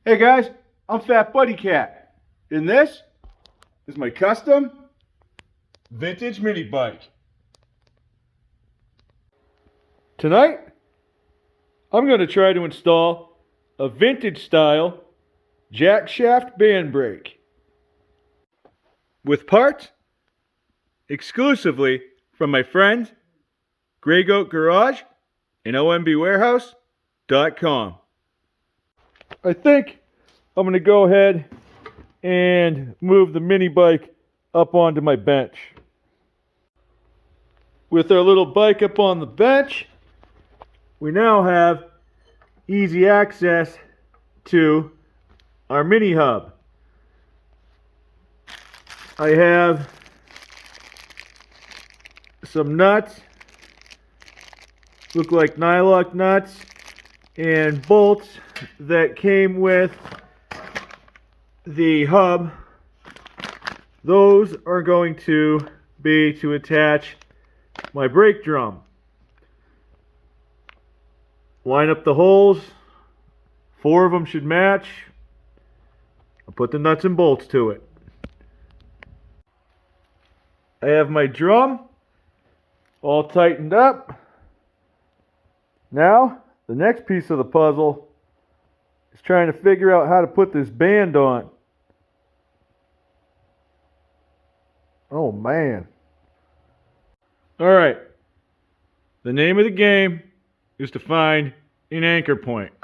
Hey guys, I'm FatBuddyCat, and this is my custom vintage mini bike. Tonight, I'm going to try to install a vintage style Jackshaft band brake with parts exclusively from my friends Grey Goat Garage and OMBwarehouse.com. I think I'm going to go ahead and move the mini bike up onto my bench. With our little bike up on the bench, we now have easy access to our mini hub. I have some nuts, look like nylock nuts, and bolts that came with the hub. Those are going to be to attach my brake drum. Line up the holes. 4 of them should match. I'll put the nuts and bolts to it. I have my drum all tightened up. Now, the next piece of the puzzle is trying to figure out how to put this band on. Oh man. Alright. The name of the game is to find an anchor point.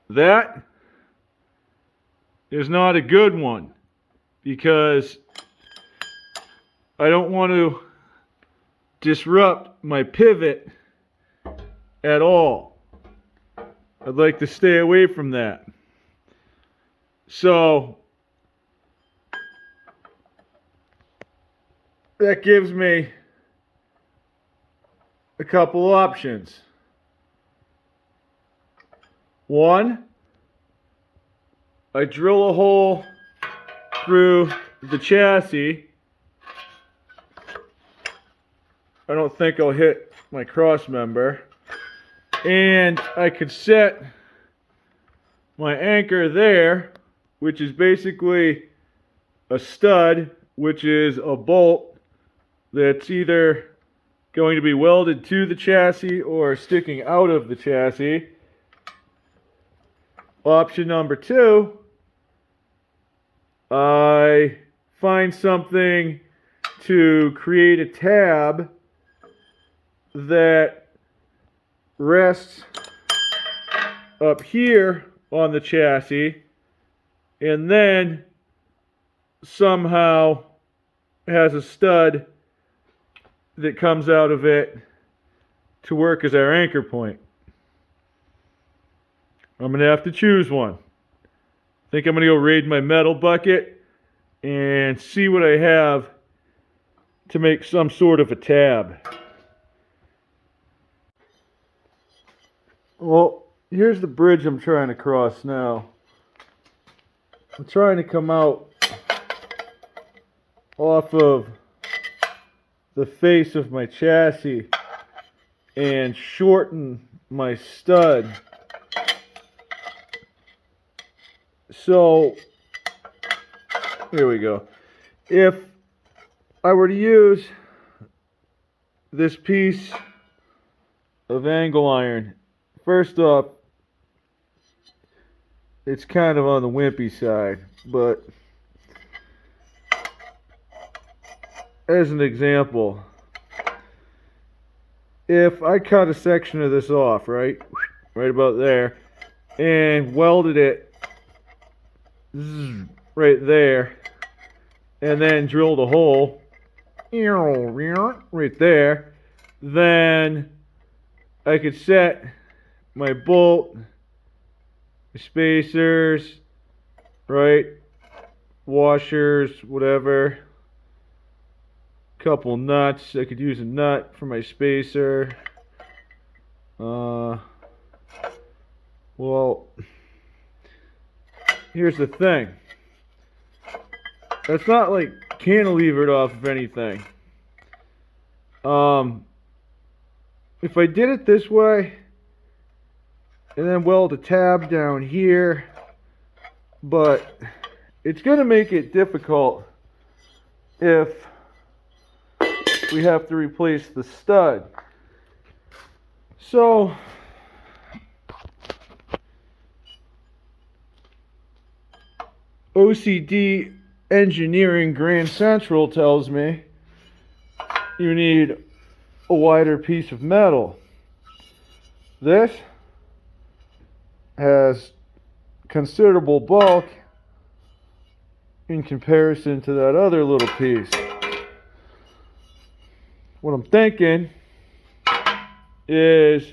That is not a good one because I don't want to disrupt my pivot at all. I'd like to stay away from that. So that gives me a couple options. One, I drill a hole through the chassis. I don't think I'll hit my cross member. And I could set my anchor there, which is basically a stud, which is a bolt that's either going to be welded to the chassis or sticking out of the chassis. Option number 2, I find something to create a tab that rests up here on the chassis and then somehow has a stud that comes out of it to work as our anchor point. I'm going to have to choose one. I think I'm going to go raid my metal bucket and see what I have to make some sort of a tab. Well, here's the bridge I'm trying to cross now. I'm trying to come out off of the face of my chassis and shorten my stud. So, here we go. If I were to use this piece of angle iron, first off, it's kind of on the wimpy side, but as an example, if I cut a section of this off, right about there, and welded it right there, and then drilled a hole right there, then I could set my bolt, my spacers, right, washers, whatever, couple nuts. I could use a nut for my spacer. Well, here's the thing. It's not like cantilevered off of anything. If I did it this way, and then weld a tab down here, but it's going to make it difficult if we have to replace the stud. So OCD Engineering Grand Central tells me you need a wider piece of metal. This has considerable bulk in comparison to that other little piece. What I'm thinking is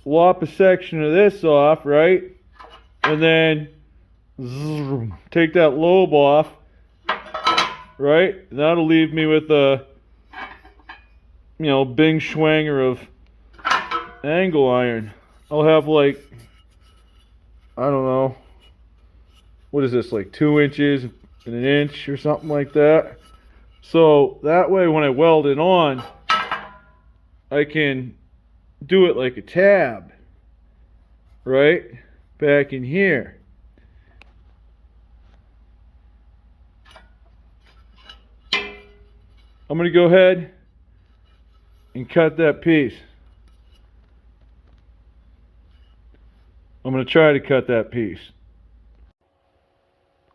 lop a section of this off, right? And then take that lobe off, right? And that'll leave me with a, bing schwanger of angle iron. I'll have like, I don't know, what is this, like 2 inches and an inch or something like that. So that way when I weld it on, I can do it like a tab, right? Back in here. I'm going to go ahead and cut that piece. I'm going to try to cut that piece.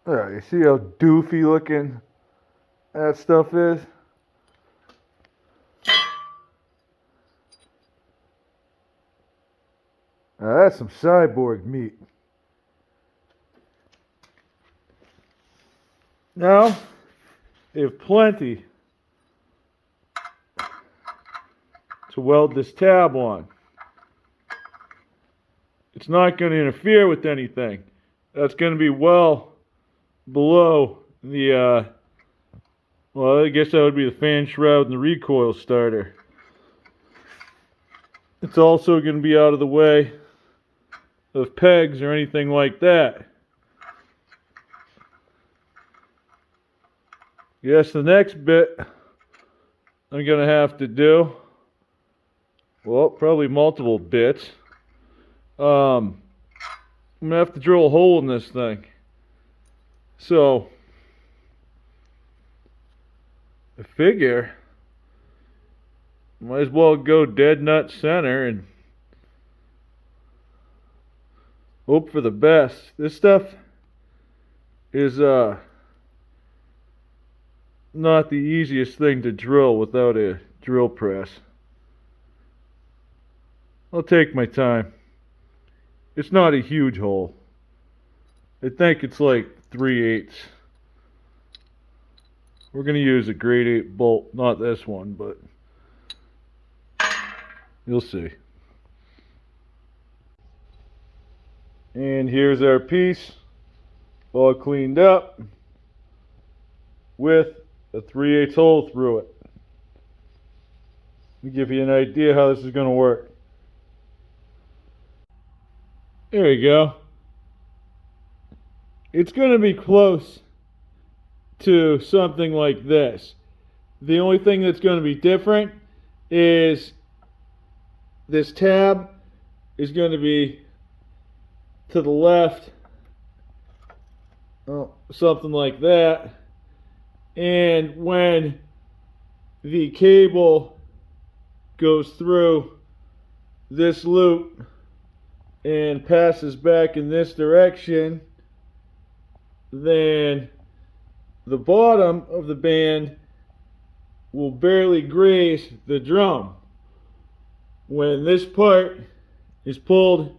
Alright, you see how doofy looking that stuff is? Now that's some cyborg meat. Now, they have plenty to weld this tab on. It's not going to interfere with anything. That's going to be well below the, well, I guess that would be the fan shroud and the recoil starter. It's also going to be out of the way of pegs or anything like that. Yes, the next bit I'm going to have to do, well, probably multiple bits. I'm going to have to drill a hole in this thing. So, I figure, might as well go dead nut center and hope for the best. This stuff is not the easiest thing to drill without a drill press. I'll take my time. It's not a huge hole. I think it's like 3/8. We're going to use a grade 8 bolt, not this one, but you'll see. And here's our piece, all cleaned up, with a 3/8 hole through it. Let me give you an idea how this is going to work. There we go. It's going to be close to something like this. The only thing that's going to be different is this tab is going to be to the left, something like that. And when the cable goes through this loop and passes back in this direction, then the bottom of the band will barely graze the drum. When this part is pulled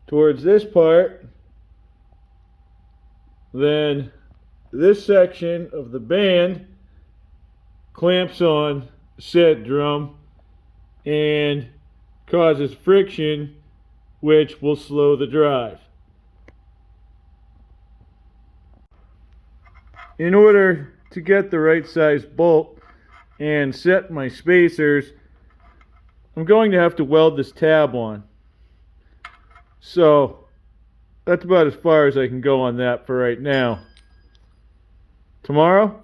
towards this part, then this section of the band clamps on said drum and causes friction, which will slow the drive. In order to get the right size bolt and set my spacers, I'm going to have to weld this tab on. So that's about as far as I can go on that for right now. Tomorrow,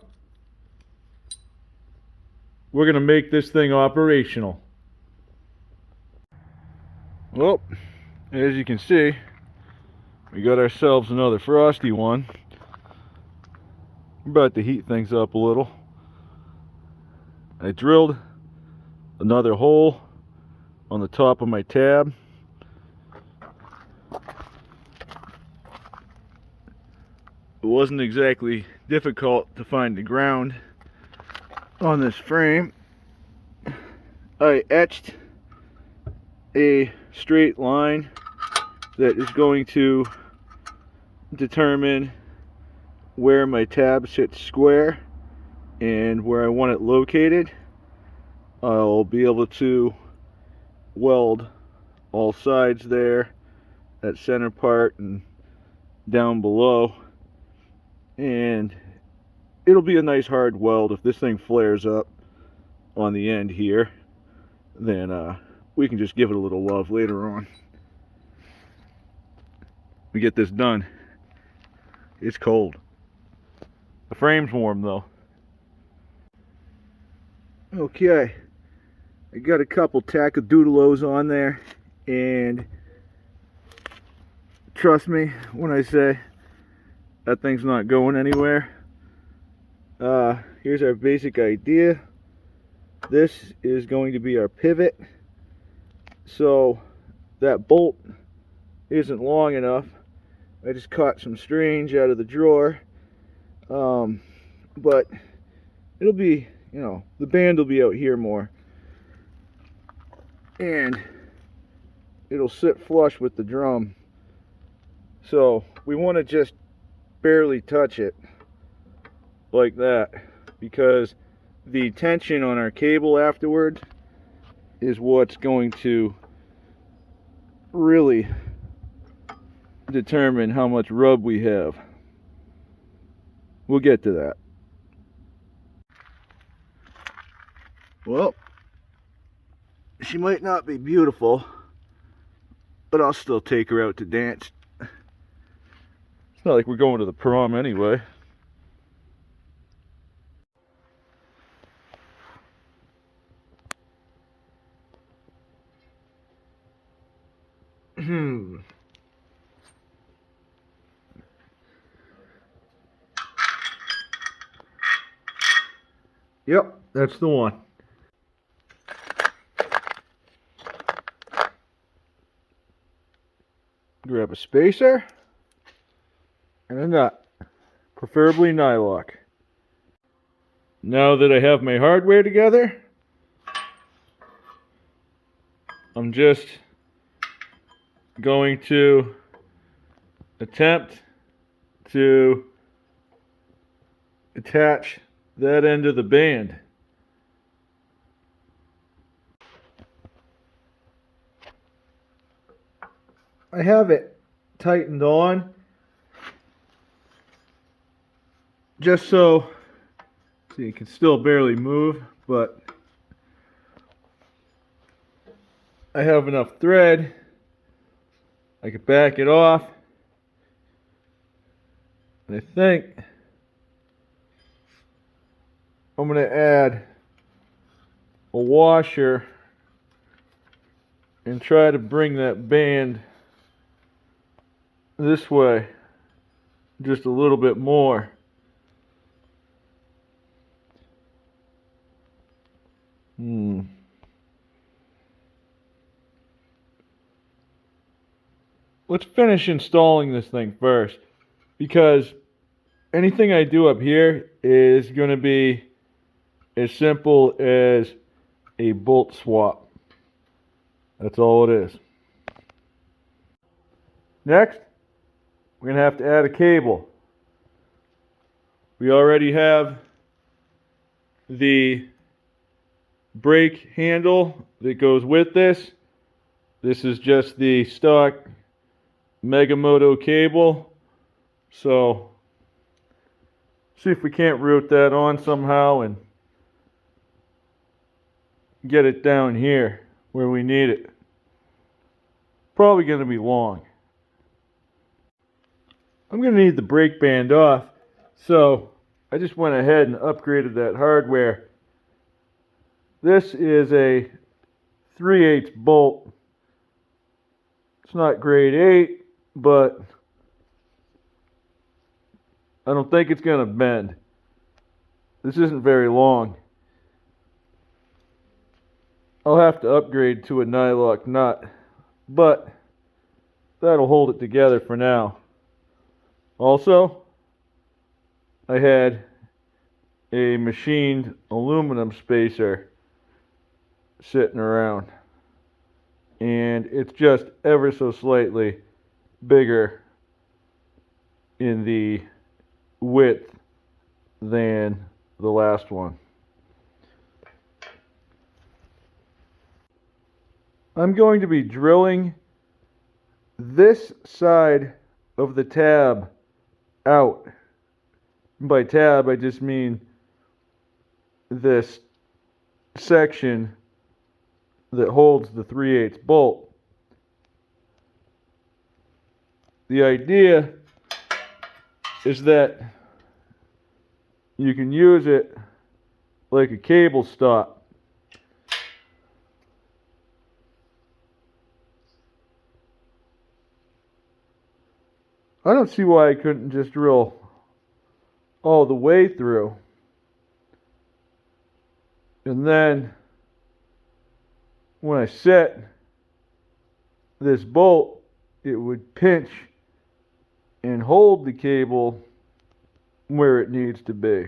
we're going to make this thing operational. Well, As you can see, we got ourselves another frosty one. We're about to heat things up a little. I drilled another hole on the top of my tab. It wasn't exactly difficult to find the ground on this frame. I etched a straight line that is going to determine where my tab sits square and where I want it located. I'll be able to weld all sides there, that center part and down below, and it'll be a nice hard weld. If this thing flares up on the end here, then we can just give it a little love later on. We get this done. It's cold. The frame's warm though. Okay, I got a couple tackadoodlos on there, and trust me when I say that thing's not going anywhere. Here's our basic idea. This is going to be our pivot. So that bolt isn't long enough. I just caught some strange out of the drawer. But it'll be, you know, the band will be out here more. And it'll sit flush with the drum. So we want to just barely touch it like that, because the tension on our cable afterwards is what's going to really determine how much rub we have. We'll get to that. Well, she might not be beautiful, but I'll still take her out to dance. It's not like we're going to the prom anyway. Yep, that's the one. Grab a spacer and a nut, preferably nylock. Now that I have my hardware together, I'm just going to attempt to attach that end of the band. I have it tightened on just so you can still barely move, but I have enough thread. I can back it off, and I think I'm going to add a washer and try to bring that band this way just a little bit more. Let's finish installing this thing first, because anything I do up here is going to be as simple as a bolt swap. That's all it is. Next, we're going to have to add a cable. We already have the brake handle that goes with this. This is just the stock Megamoto cable. So, see if we can't route that on somehow and get it down here where we need it. Probably going to be long. I'm going to need the brake band off, so I just went ahead and upgraded that hardware. This is a 3/8 bolt, It's not grade 8, but I don't think it's going to bend. This isn't very long. I'll have to upgrade to a nylock nut, but that'll hold it together for now. Also, I had a machined aluminum spacer sitting around, and it's just ever so slightly bigger in the width than the last one. I'm going to be drilling this side of the tab out. By tab, I just mean this section that holds the 3/8 bolt. The idea is that you can use it like a cable stop. I don't see why I couldn't just drill all the way through. And then when I set this bolt, it would pinch and hold the cable where it needs to be.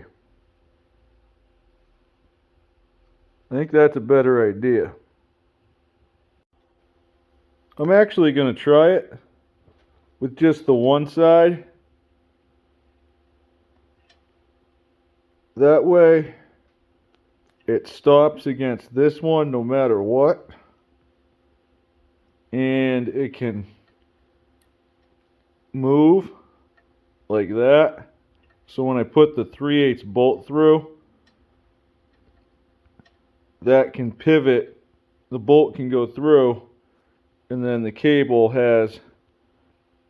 I think that's a better idea. I'm actually going to try it with just the one side. That way it stops against this one no matter what, and it can move like that. So when I put the 3/8 bolt through, that can pivot, the bolt can go through, and then the cable has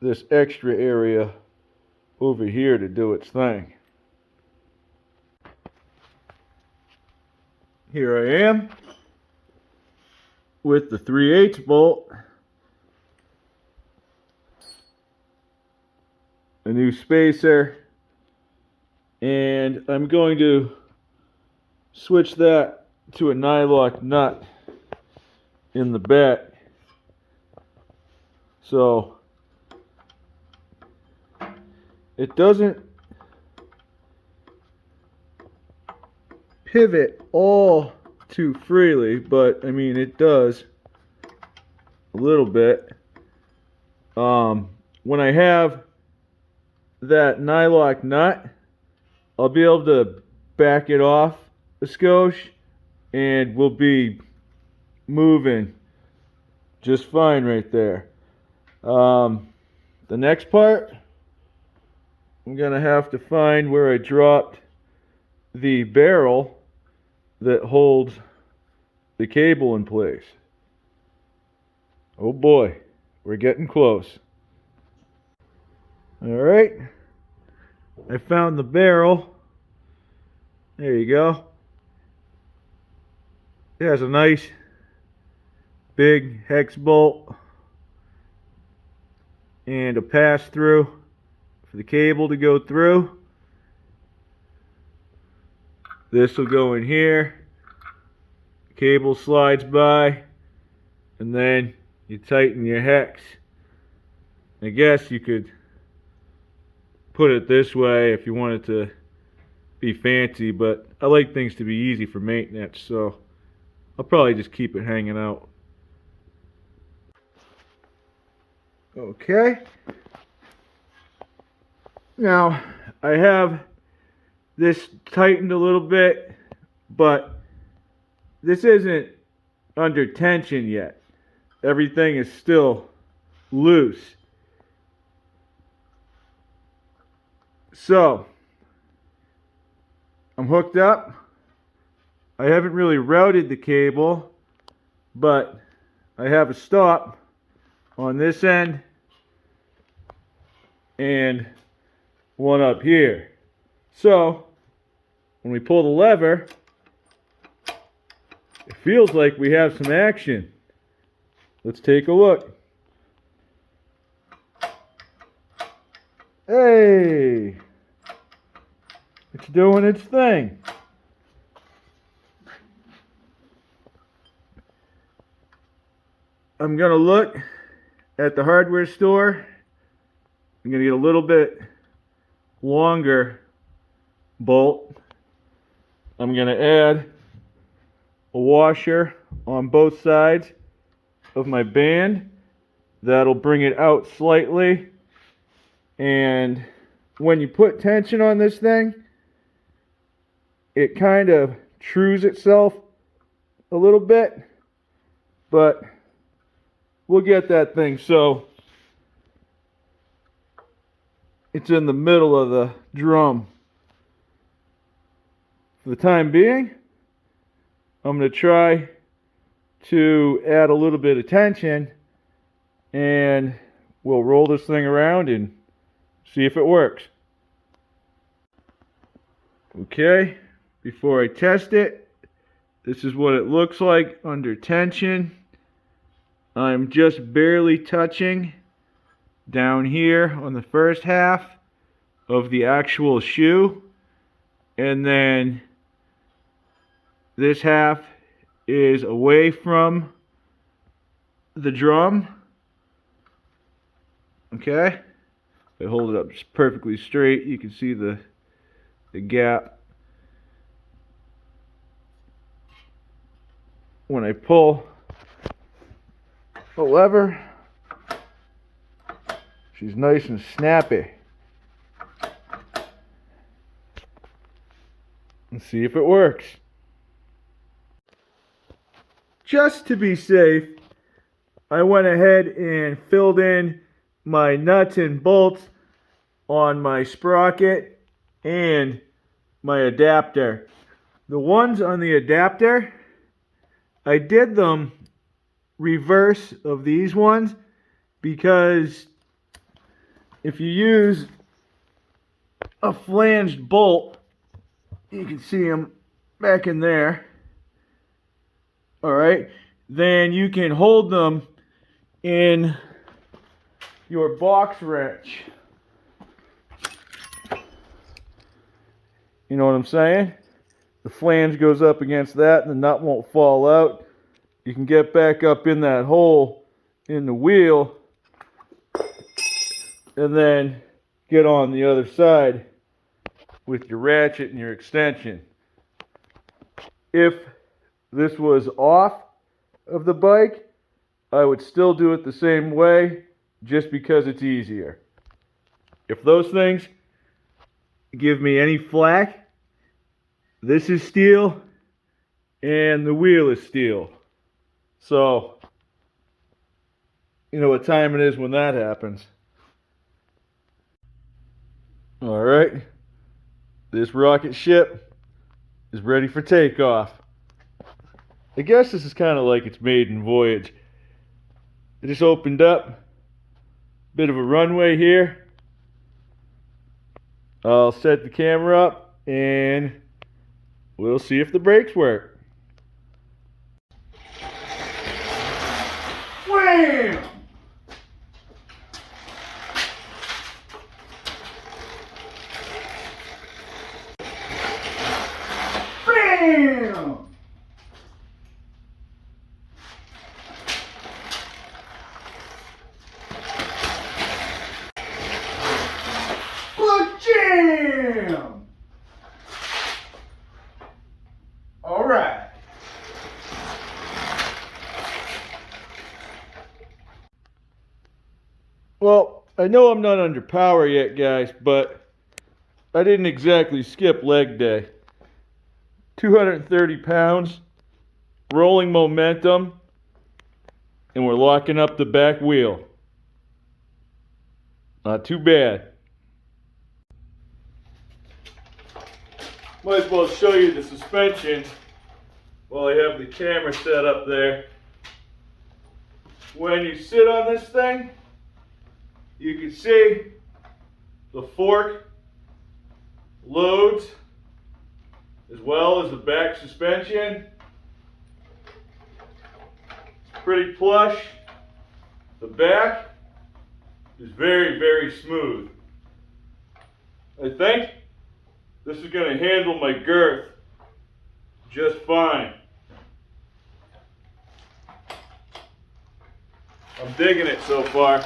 this extra area over here to do its thing. Here I am with the 3/8 bolt, a new spacer, and I'm going to switch that to a nylock nut in the back. So it doesn't pivot all too freely, but I mean it does a little bit. When I have that nylock nut, I'll be able to back it off a skosh and we'll be moving just fine right there. The next part, I'm gonna have to find where I dropped the barrel that holds the cable in place. Oh boy, we're getting close. Alright, I found the barrel. There you go. It has a nice big hex bolt and a pass through for the cable to go through. This will go in here, the cable slides by, and then you tighten your hex. I guess you could put it this way if you wanted to be fancy, but I like things to be easy for maintenance, so I'll probably just keep it hanging out. Okay. Now, I have this tightened a little bit, but this isn't under tension yet. Everything is still loose. So, I'm hooked up. I haven't really routed the cable, but I have a stop on this end and one up here. So, when we pull the lever, it feels like we have some action. Let's take a look. Hey, it's doing its thing. I'm gonna look at the hardware store. I'm gonna get a little bit longer bolt. I'm gonna add a washer on both sides of my band. That'll bring it out slightly. And when you put tension on this thing, it kind of trues itself a little bit, but we'll get that thing so it's in the middle of the drum. For the time being, I'm going to try to add a little bit of tension, and we'll roll this thing around and see if it works. Okay, before I test it, this is what it looks like under tension. I'm just barely touching down here on the first half of the actual shoe, and then this half is away from the drum. Okay, if I hold it up just perfectly straight, you can see the gap. When I pull the lever, she's nice and snappy. Let's see if it works. Just to be safe, I went ahead and filled in my nuts and bolts on my sprocket and my adapter. The ones on the adapter, I did them reverse of these ones because if you use a flanged bolt, you can see them back in there, alright, then you can hold them in your box wrench. You know what I'm saying? The flange goes up against that and the nut won't fall out. You can get back up in that hole in the wheel and then get on the other side with your ratchet and your extension. If this was off of the bike, I would still do it the same way just because it's easier. If those things give me any flack, this is steel and the wheel is steel. So, you know what time it is when that happens. Alright, this rocket ship is ready for takeoff. I guess this is kind of like its maiden voyage. I just opened up a bit of a runway here. I'll set the camera up and we'll see if the brakes work. Wham! Bam! Jam! All right. Well, I know I'm not under power yet, guys, but I didn't exactly skip leg day. 230 pounds, rolling momentum, and we're locking up the back wheel. Not too bad. Might as well show you the suspension while I have the camera set up there. When you sit on this thing, you can see the fork loads as well as the back suspension. It's pretty plush. The back is very, very smooth. I think this is going to handle my girth just fine. I'm digging it so far.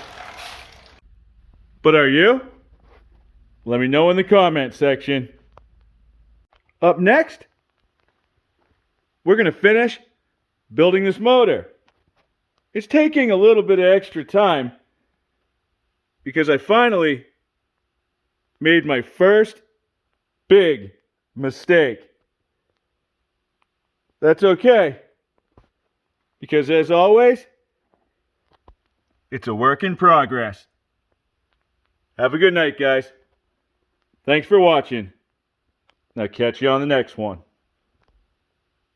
But are you? Let me know in the comment section. Up next, we're going to finish building this motor. It's taking a little bit of extra time because I finally made my first big mistake. That's okay, because as always, it's a work in progress. Have a good night, guys. Thanks for watching. Now catch you on the next one.